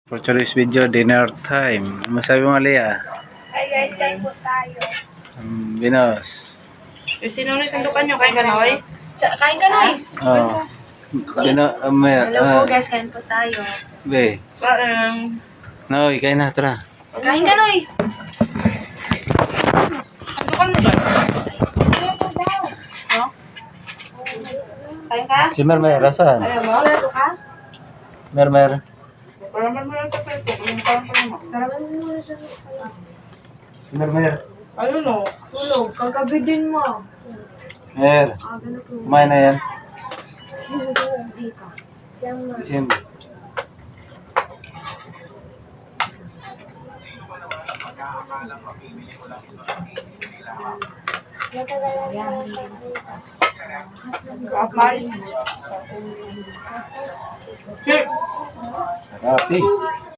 For today's video, dinner time. Ano masabi mo, Leah? Hi guys, kain po tayo. Binos. Sino rin sandukan nyo? Kain ka na, oy? Kain ka na eh. Oh. Hello po guys, kain po tayo. Be. No, ikain na, tara. Kain ka na eh. Sandukan mo ba? Kain ka? Si Mermer, asan? Ayaw mo? Lalo ka? Mermer. Paraman mo lang ito, pero yung parang mo. Taraman mo muna siya. Si Mermer. Ayun o. Tulog, kagabi din mo. Mer. Ganun po. Kumain na yan. Hindi ka. Yan mo. Siyempre. Kapal. Rapi.